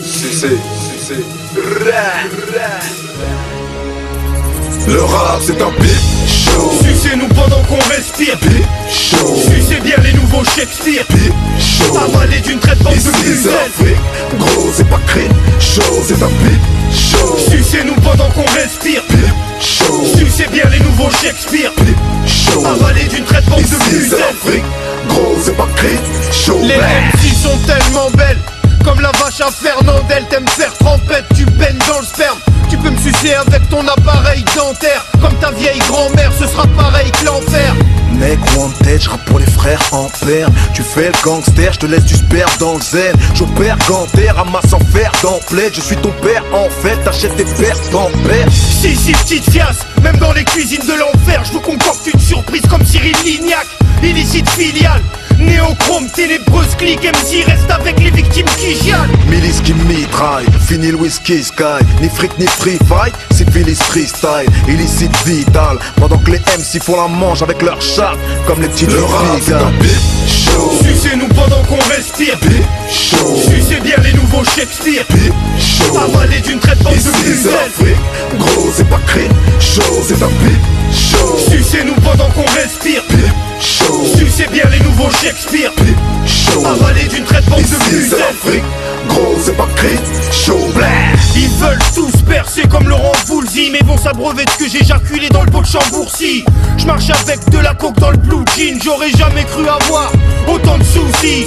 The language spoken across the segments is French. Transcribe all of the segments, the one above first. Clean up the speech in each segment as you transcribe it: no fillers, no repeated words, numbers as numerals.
Sucé. Le rap c'est un beat show. Sucez-nous pendant qu'on respire. Beat show. Sucez bien les nouveaux Shakespeare. Beat show. Avalé d'une traite bande de Ici c'est muselle. Afrique, gros c'est pas crime. Show c'est un beat show. Sucez-nous pendant qu'on respire. Beat show. Sucez bien les nouveaux Shakespeare. Beat show. Avalé d'une traite bande Ici de c'est muselle. Afrique, gros c'est pas crime. Show. Les MC sont tellement belles, comme la vache à Fernandel. T'aimes faire trempette, tu baignes dans le sperme. Tu peux me sucer avec ton appareil dentaire. Comme ta vieille grand-mère, ce sera pareil que l'enfer. Mec, one tête, j'rappe pour les frères en paire. Tu fais le gangster, j'te laisse du sperme dans le zen. J'opère gantaire, ramasse en fer dans plaid. Je suis ton père en fait, t'achètes tes pertes en père. Si, petite fiasse, même dans les cuisines de l'enfer, je vous concocte une surprise comme Cyril Lignac. Illicite filiale, néochrome, ténébreuse clique, MC reste avec les victimes qui chialent. Milice qui mitraille, fini le whisky sky. Ni fric ni free fight, syphilis freestyle. Illicite vital, pendant que les MC font la manche avec leur chat. Comme les petits Le rap c'est un beat show. Sucez-nous pendant qu'on respire. Beat show. Sucez bien les nouveaux Shakespeare. Beat show. Avalé d'une traite bande Ici de c'est muselle. Afrique, gros c'est pas crime. Show c'est un beat show. Sucez-nous pendant qu'on respire. Beat show. Sucez bien les nouveaux Shakespeare. Beat show. Avalé d'une traite bande Ici de c'est muselle. Afrique, gros c'est pas crime. Show black. Ils veulent tous percer comme Laurent Voulzy, mais vont s'abreuver de que j'éjaculé dans le pot de Chambourcy. Je marche avec de la coke dans le blue jean, j'aurais jamais cru avoir autant de soucis.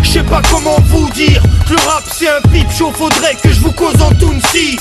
Je sais pas comment vous dire que le rap c'est un pipe chaud, faudrait que je vous cause en Tounsi.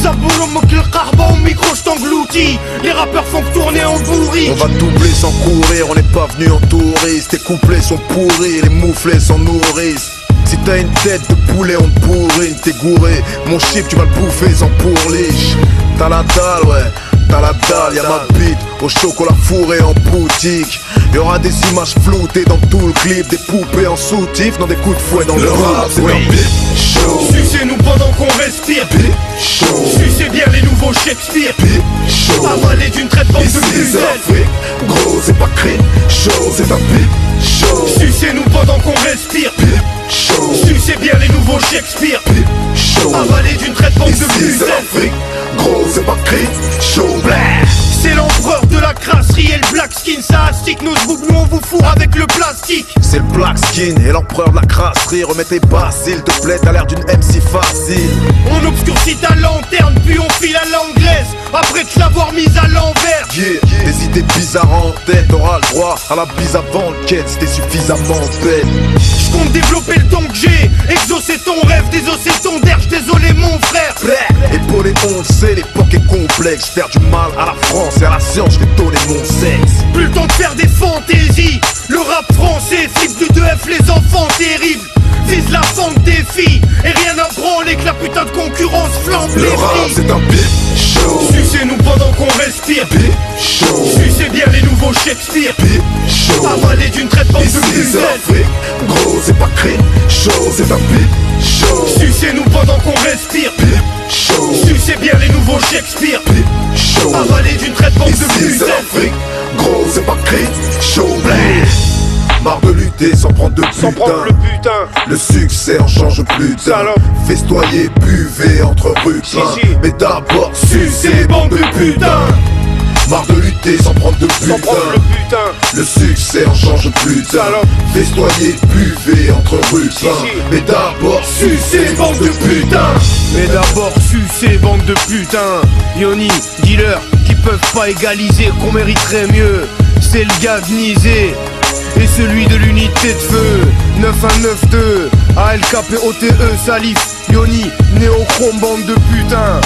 Zabouroumok le carban au micro j't'engloutis. Les rappeurs font que tourner en bourrique. On va doubler sans courir, on n'est pas venu en touriste. Tes couplets sont pourris, les mouflets s'en nourrissent. Si t'as une tête de poulet, on te bourrine, t'es gouré. Mon chip, tu vas le bouffer sans pourliche. T'as la dalle, ouais, t'as la dalle, y'a ma bite au chocolat fourré en boutique. Y'aura des images floutées dans tout le clip, des poupées en soutif, dans des coups de fouet dans le Le rap c'est un beat show. Sucez-nous pendant qu'on respire. Beat show. Sucez bien les nouveaux Shakespeare. Beat show. Avalé d'une traite bande Ici de c'est muselle. Afrique, gros c'est pas crime. Show c'est un beat show. Sucez-nous pendant qu'on respire. Beat show. Sucez bien les nouveaux Shakespeare. Beat show. Avalé d'une traite bande Ici de c'est muselle. Afrique, gros c'est pas crime. Show black. C'est l'empereur de la crasserie et le black skin, ça astique nos groupes, nous on vous fourre avec le plastique. C'est le black skin et l'empereur de la crasserie. Remets tes basses, s'il te plaît, t'as l'air d'une MC facile. On obscurcit ta lanterne, puis on file à l'anglaise, après te l'avoir mise à l'envers. Yeah, des idées bizarres en tête, t'auras le droit à la bise avant le quête si t'es suffisamment bête. Je compte développer le don que j'ai, exaucer ton rêve, désosser ton derge, désolé mon frère. Épaulé, on le sait, l'époque est complexe. J'perds du mal à la France et à la science, j'vais donner mon sexe. Plus le temps de faire des fantaisies, le rap français flippe du 2F les enfants terribles. Vise la fente des filles, et rien à branler que la putain de concurrence flambe les Le rap prix. c'est un beat show. Sucez-nous pendant qu'on respire. Beat show. Sucez bien les nouveaux Shakespeare. Beat show. Avalé d'une traite bande Ici de c'est muselle. Afrique, gros c'est pas crime. Show c'est un beat show. Sucez-nous pendant qu'on respire. Beat show. Sucez bien les nouveaux Shakespeare. Beat show. Avalé d'une traite bande Ici de c'est muselle. Afrique, gros c'est pas crime. Show black. Marre de lutter sans prendre de Sans prendre le butin. putain. Le succès en change plus tard. Salope. Festoyer, buvez entre rues. Si. Mais d'abord, Sucez bande de putain. Marre de lutter sans prendre de Sans prendre le butin. putain. Le succès en change plus tard. Salope. Festoyer, buvez entre rues. Mais d'abord, Sucez bande de putain. Mais d'abord sucez bande de putain. Yoni, dealer, qui peuvent pas égaliser, qu'on mériterait mieux. C'est le gagnisé et celui de l'unité de feu. 9192 ALKPOTE Salif, Yoni, néochrome bande de putain.